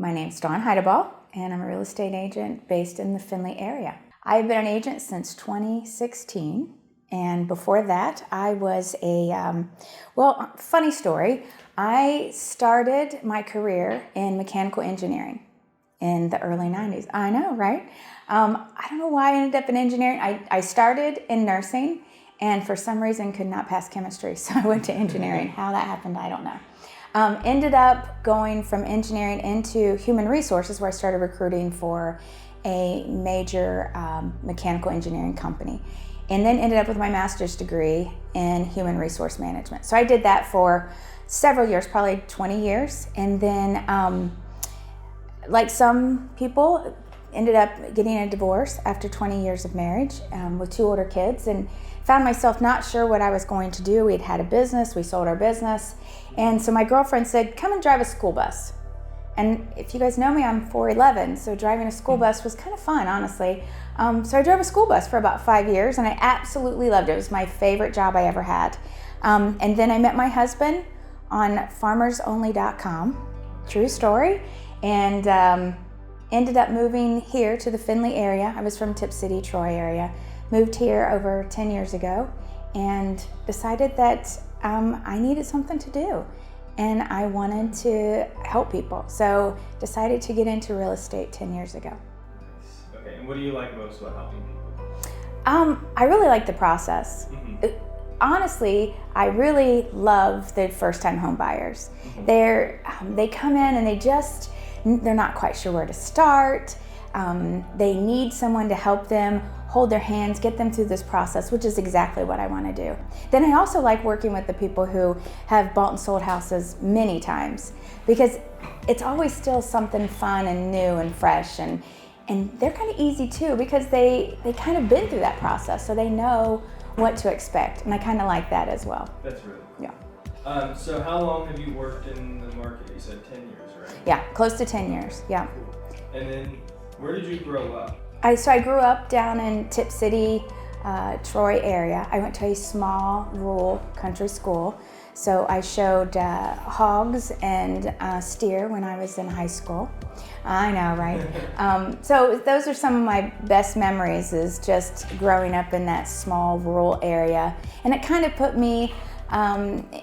My name's Dawn Heidlebaugh, and I'm a real estate agent based in the Findlay area. I've been an agent since 2016, and before that, I was funny story. I started my career in mechanical engineering in the early 90s. I know, right? I don't know why I ended up in engineering. I started in nursing, and for some reason could not pass chemistry, so I went to engineering. How that happened, I don't know. Ended up going from engineering into human resources, where I started recruiting for a major mechanical engineering company, and then ended up with my master's degree in human resource management. So I did that for several years, probably 20 years, and then like some people, ended up getting a divorce after 20 years of marriage with 2 older kids, and found myself not sure what I was going to do. We had a business, we sold our business, and so my girlfriend said, come and drive a school bus. And if you guys know me, I'm 4'11", so driving a school bus was kind of fun, honestly. So I drove a school bus for about 5 years, and I absolutely loved it. It was my favorite job I ever had. And then I met my husband on farmersonly.com, true story, and ended up moving here to the Findlay area. I was from Tip City, Troy area. Moved here over 10 years ago and decided that I needed something to do and I wanted to help people. So decided to get into real estate 10 years ago. Nice. Okay, and what do you like most about helping people? I really like the process. Mm-hmm. Honestly, I really love the first-time home buyers. Mm-hmm. They come in and they're not quite sure where to start. They need someone to help them, hold their hands, get them through this process, which is exactly what I want to do. Then I also like working with the people who have bought and sold houses many times, because it's always still something fun and new and fresh, and they're kind of easy too, because they kind of been through that process, so they know what to expect, and I kind of like that as well. That's really cool. Yeah. So how long have you worked in the market? You said 10 years, right? Yeah, close to 10 years, yeah. Cool. And then where did you grow up? I grew up down in Tip City, Troy area. I went to a small rural country school. So I showed hogs and steer when I was in high school. I know, right? So those are some of my best memories, is just growing up in that small rural area. And it kind of put me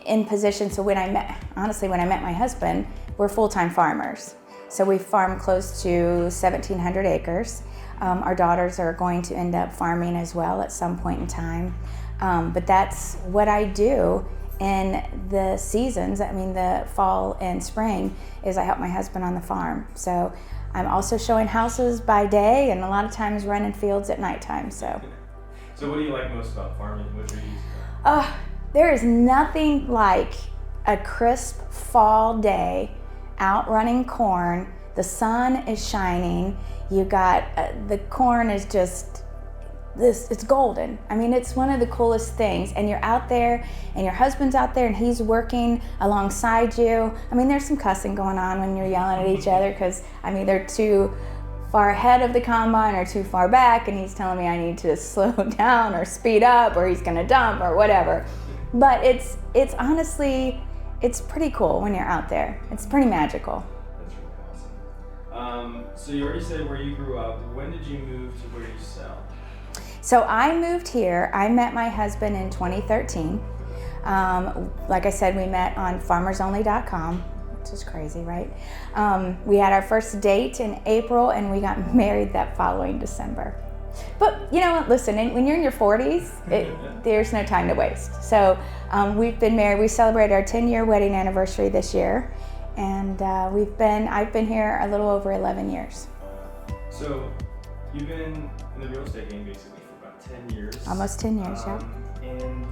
in position. So when I met my husband, we're full-time farmers. So we farm close to 1,700 acres. Our daughters are going to end up farming as well at some point in time. But that's what I do in the seasons. I mean, the fall and spring is I help my husband on the farm. So I'm also showing houses by day and a lot of times running fields at nighttime. So what do you like most about farming? What's your use? There is nothing like a crisp fall day out running corn. The sun is shining. You got the corn is just it's golden. I mean, it's one of the coolest things. And you're out there, and your husband's out there, and he's working alongside you. I mean, there's some cussing going on when you're yelling at each other, because I mean, they're too far ahead of the combine or too far back, and he's telling me I need to slow down or speed up, or he's gonna dump or whatever. But it's honestly, it's pretty cool when you're out there. It's pretty magical. That's really awesome. So you already said where you grew up. When did you move to where you sell? So I moved here. I met my husband in 2013. Like I said, we met on farmersonly.com, which is crazy, right? We had our first date in April, and we got married that following December. But you know what, listen, when you're in your 40s, there's no time to waste. So we've been married. We celebrated our 10-year wedding anniversary this year, and I've been here a little over 11 years. So you've been in the real estate game basically for about 10 years. Almost 10 years, yeah. And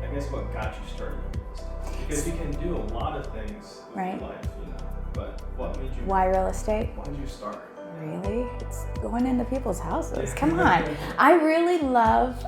I guess what got you started in real estate? Because you can do a lot of things with your life, but what made you... Why real estate? Why did you start? Really? It's going into people's houses. Come on. I really love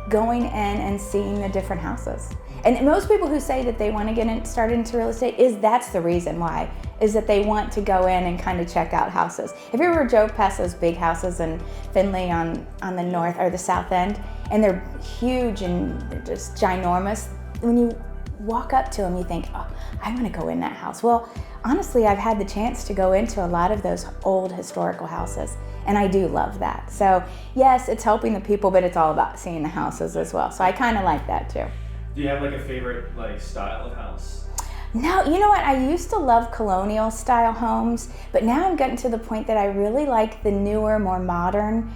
going in and seeing the different houses. And most people who say that they want to get started into real estate, that's the reason why, is that they want to go in and kind of check out houses. Have you ever drove past those big houses in Findlay on the north or the south end? And they're huge and they're just ginormous. When you walk up to them, you think, oh, I want to go in that house. Well, honestly, I've had the chance to go into a lot of those old historical houses, and I do love that. So yes, it's helping the people, but it's all about seeing the houses as well. So I kind of like that too. Do you have like a favorite like style of house? No, you know what? I used to love colonial style homes, but now I'm getting to the point that I really like the newer, more modern,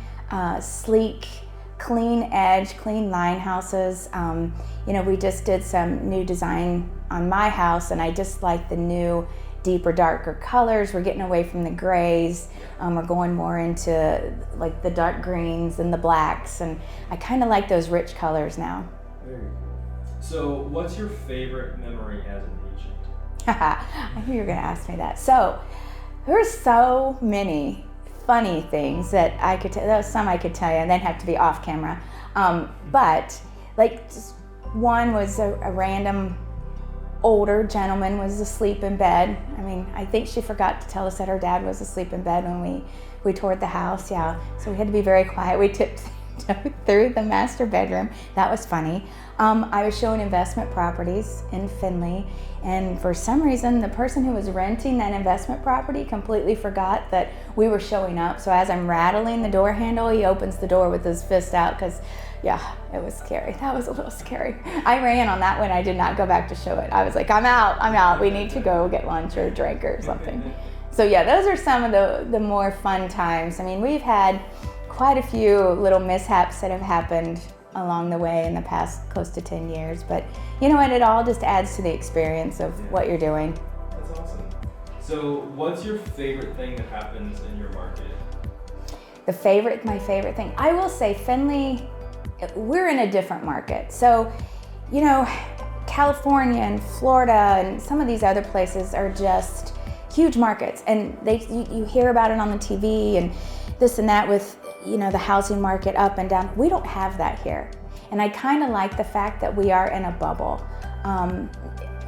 sleek, clean edge, clean line houses. We just did some new design on my house, and I just like the new, deeper, darker colors. We're getting away from the grays. We're going more into like the dark greens and the blacks, and I kind of like those rich colors now. Very cool. So, what's your favorite memory as an agent? I knew you were going to ask me that. So, there's so many funny things that I could tell. There was some I could tell you, and then have to be off camera. But like, just one was a random older gentleman was asleep in bed. I mean, I think she forgot to tell us that her dad was asleep in bed when we toured the house. Yeah, so we had to be very quiet. We tipped through the master bedroom. That was funny. I was showing investment properties in Findlay, and for some reason the person who was renting that investment property completely forgot that we were showing up. So as I'm rattling the door handle, he opens the door with his fist out, because yeah, it was scary. That was a little scary. I ran on that one. I did not go back to show it. I was like, I'm out. We need to go get lunch or a drink or something. So yeah, those are some of the more fun times. I mean, we've had quite a few little mishaps that have happened along the way in the past close to 10 years. But you know what? It all just adds to the experience of what you're doing. That's awesome. So what's your favorite thing that happens in your market? My favorite thing. I will say Findlay, we're in a different market. So, California and Florida and some of these other places are just huge markets. And you hear about it on the TV and this and that with, the housing market up and down. We don't have that here. And I kind of like the fact that we are in a bubble.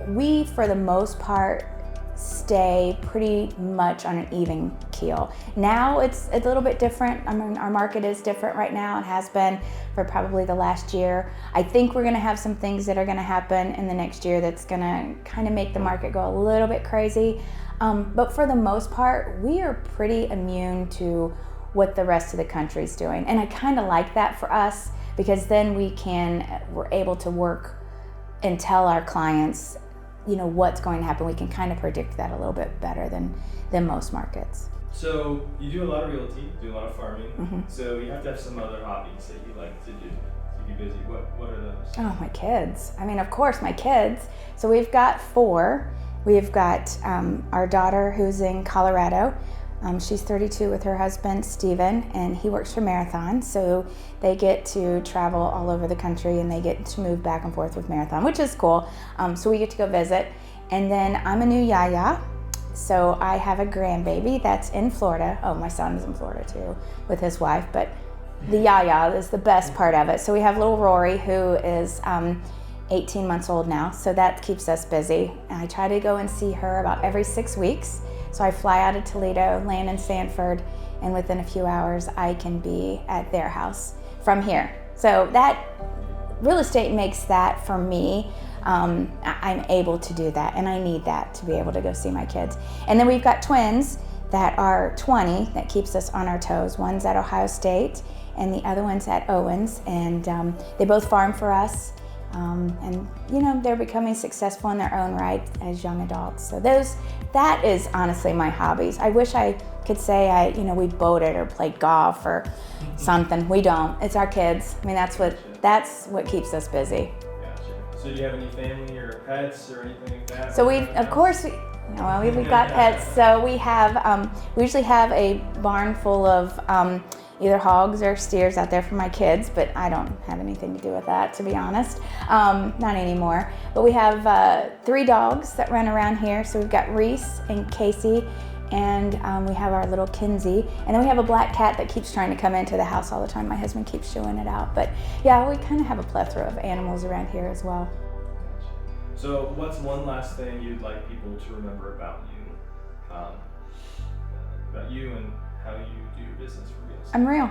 We, for the most part, stay pretty much on an even keel. Now it's a little bit different. I mean, our market is different right now and has been for probably the last year. I think we're gonna have some things that are gonna happen in the next year that's gonna kind of make the market go a little bit crazy. But for the most part, we are pretty immune to what the rest of the country's doing. And I kind of like that for us, because then we're able to work and tell our clients, what's going to happen. We can kind of predict that a little bit better than most markets. So you do a lot of realty, do a lot of farming. Mm-hmm. So you have to have some other hobbies that you like to do to be busy. What are those? Oh, my kids. I mean, of course, my kids. So we've got 4. We've got our daughter who's in Colorado. She's 32 with her husband, Steven, and he works for Marathon. So they get to travel all over the country, and they get to move back and forth with Marathon, which is cool. So we get to go visit. And then I'm a new yaya. So I have a grandbaby that's in Florida. Oh, my son is in Florida too with his wife, but the yaya is the best part of it. So we have little Rory, who is 18 months old now. So that keeps us busy. And I try to go and see her about every 6 weeks. So I fly out of Toledo, land in Sanford, and within a few hours I can be at their house from here. So that real estate makes that for me. I'm able to do that, and I need that to be able to go see my kids. And then we've got twins that are 20 that keeps us on our toes. One's at Ohio State and the other one's at Owens, and they both farm for us. And they're becoming successful in their own right as young adults. So that is honestly my hobbies. I wish I could say we boated or played golf or something. We don't. It's our kids. I mean, that's what keeps us busy. Gotcha. So do you have any family or pets or anything like that? So we've got pets. So we usually have a barn full of either hogs or steers out there for my kids, but I don't have anything to do with that, to be honest. Not anymore. But we have 3 dogs that run around here. So we've got Reese and Casey, and we have our little Kinsey. And then we have a black cat that keeps trying to come into the house all the time. My husband keeps shooing it out. But yeah, we kind of have a plethora of animals around here as well. So what's one last thing you'd like people to remember about you and how you do business for real estate? I'm real.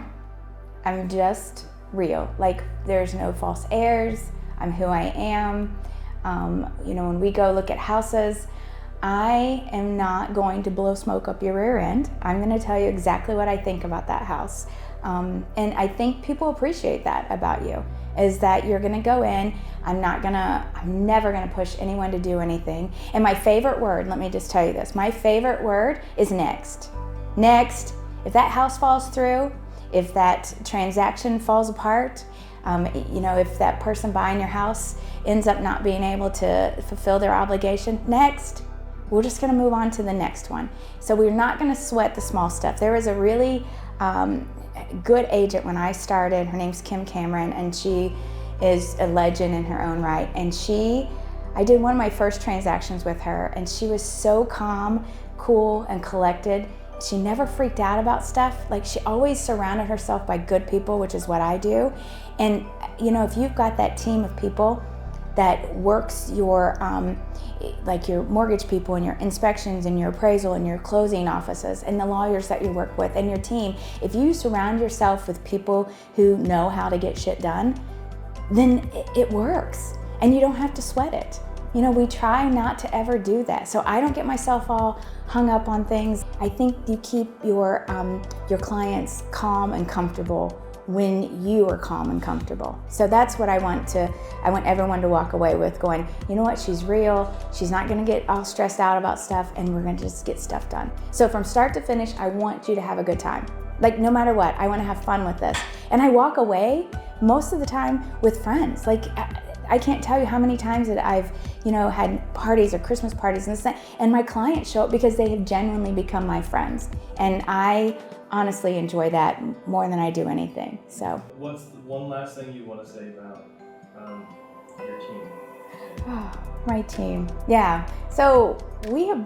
I'm just real. Like, there's no false airs. I'm who I am. When we go look at houses, I am not going to blow smoke up your rear end. I'm going to tell you exactly what I think about that house. And I think people appreciate that about you, is that you're going to go in. I'm never going to push anyone to do anything. And my favorite word, let me just tell you this, my favorite word is next. Next. If that house falls through, if that transaction falls apart, if that person buying your house ends up not being able to fulfill their obligation, next. We're just going to move on to the next one. So we're not going to sweat the small stuff. There was a really good agent when I started. Her name's Kim Cameron, and she is a legend in her own right. And I did one of my first transactions with her, and she was so calm, cool, and collected. She never freaked out about stuff. Like, she always surrounded herself by good people, which is what I do. And if you've got that team of people that works your mortgage people and your inspections and your appraisal and your closing offices and the lawyers that you work with and your team, if you surround yourself with people who know how to get shit done, then it works and you don't have to sweat it. We try not to ever do that. So I don't get myself all hung up on things. I think you keep your clients calm and comfortable when you are calm and comfortable. So that's what I want everyone to walk away with, going, you know what, she's real, she's not gonna get all stressed out about stuff, and we're gonna just get stuff done. So from start to finish, I want you to have a good time. Like, no matter what, I wanna have fun with this. And I walk away most of the time with friends. Like, I can't tell you how many times that I've, had parties or Christmas parties and this and that, and my clients show up because they have genuinely become my friends. And I honestly enjoy that more than I do anything. So. What's one last thing you want to say about your team? My team, yeah. So we have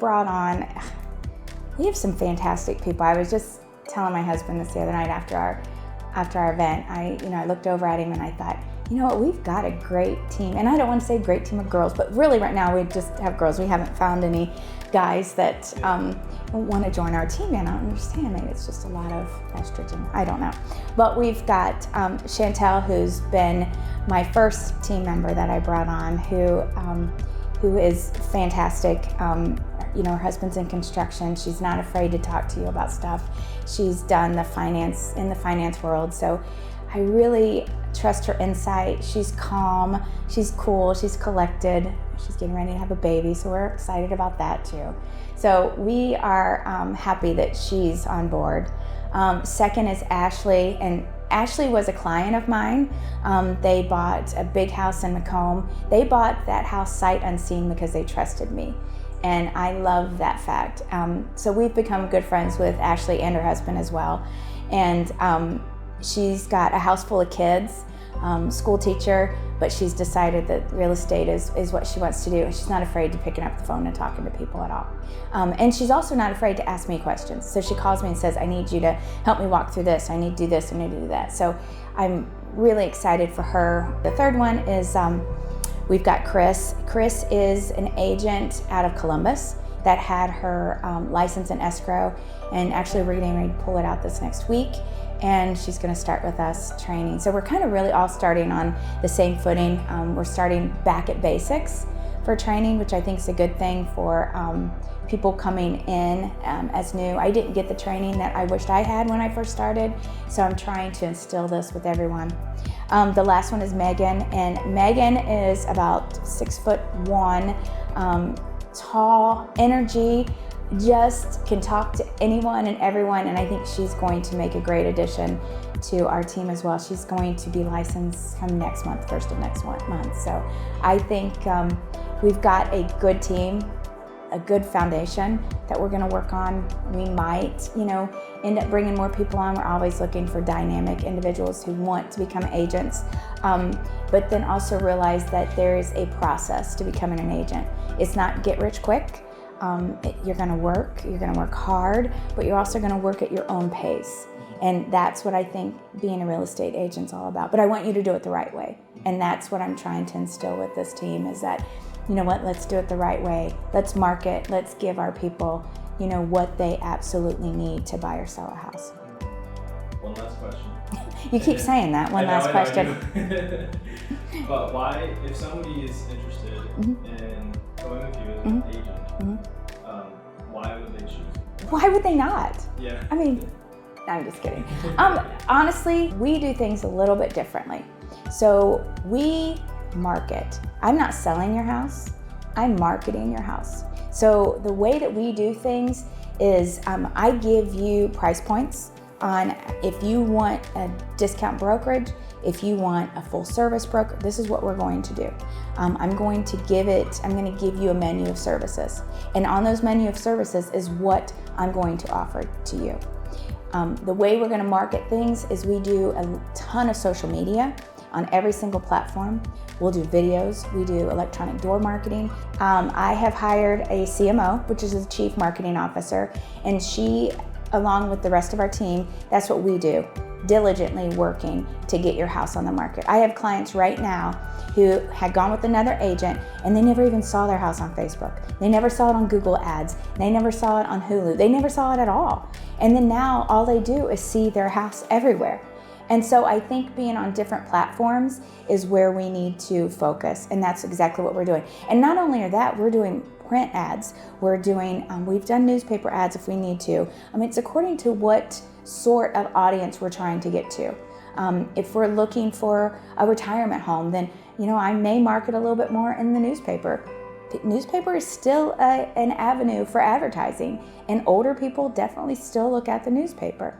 some fantastic people. I was just telling my husband this the other night after our event. I looked over at him and I thought, you know what, we've got a great team. And I don't want to say great team of girls, but really right now we just have girls. We haven't found any guys that want to join our team yet. I don't understand. Maybe it's just a lot of estrogen. I don't know. But we've got Chantel, who's been my first team member that I brought on, who is fantastic. Her husband's in construction. She's not afraid to talk to you about stuff. She's done in the finance world. So I really trust her insight. She's calm, she's cool, she's collected. She's getting ready to have a baby, so we're excited about that too. So we are happy that she's on board. Second is Ashley, and Ashley was a client of mine. They bought a big house in Macomb. They bought that house sight unseen because they trusted me. And I love that fact. So we've become good friends with Ashley and her husband as well. And she's got a house full of kids, school teacher, but she's decided that real estate is what she wants to do. She's not afraid to picking up the phone and talking to people at all. And she's also not afraid to ask me questions. So she calls me and says, I need you to help me walk through this. I need to do this, I need to do that. So I'm really excited for her. The third one is we've got Chris. Chris is an agent out of Columbus that had her license in escrow, and actually we're getting ready to pull it out this next week, and she's going to start with us training. So we're kind of really all starting on the same footing. We're starting back at basics for training, which I think is a good thing for people coming in as new. I didn't get the training that I wished I had when I first started, so I'm trying to instill this with everyone. The last one is Megan, and Megan is about 6'1", tall, energy, just can talk to anyone and everyone, and I think she's going to make a great addition to our team as well. She's going to be licensed come next month, first of next month. So I think we've got a good team, a good foundation that we're going to work on. We might, end up bringing more people on. We're always looking for dynamic individuals who want to become agents, but then also realize that there is a process to becoming an agent. It's not get rich quick. You're going to work hard, but you're also going to work at your own pace. And that's what I think being a real estate agent's all about. But I want you to do it the right way. And that's what I'm trying to instill with this team, is that, let's do it the right way. Let's market, let's give our people, what they absolutely need to buy or sell a house. One last question. You keep saying that, last question. But why, if somebody is interested in going with you as an agent, Why would they not? Yeah. I mean, I'm just kidding. Honestly, we do things a little bit differently. So we market. I'm not selling your house, I'm marketing your house. So the way that we do things is I give you price points on if you want a discount brokerage, if you want a full service broker, this is what we're going to do. I'm going to give you a menu of services. And on those menu of services is what I'm going to offer to you. The way we're going to market things is we do a ton of social media on every single platform. We'll do videos, we do electronic door marketing. I have hired a CMO, which is a Chief Marketing Officer, and she, along with the rest of our team, that's what we do, diligently working to get your house on the market. I have clients right now who had gone with another agent and they never even saw their house on Facebook. They never saw it on Google Ads. They never saw it on Hulu. They never saw it at all. And then now all they do is see their house everywhere. And so I think being on different platforms is where we need to focus, and that's exactly what we're doing. And not only are that, we're doing print ads. We're doing, we've done newspaper ads if we need to. It's according to what sort of audience we're trying to get to. If we're looking for a retirement home, then I may market a little bit more in the newspaper. The newspaper is still an avenue for advertising, and older people definitely still look at the newspaper.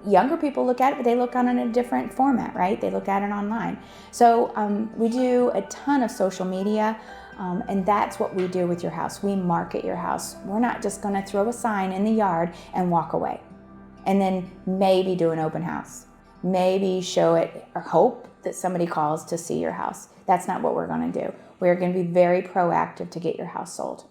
Younger people look at it, but they look on it in a different format, right? They look at it online. So we do a ton of social media, and that's what we do with your house. We market your house. We're not just going to throw a sign in the yard and walk away, and then maybe do an open house. Maybe show it or hope that somebody calls to see your house. That's not what we're going to do. We're going to be very proactive to get your house sold.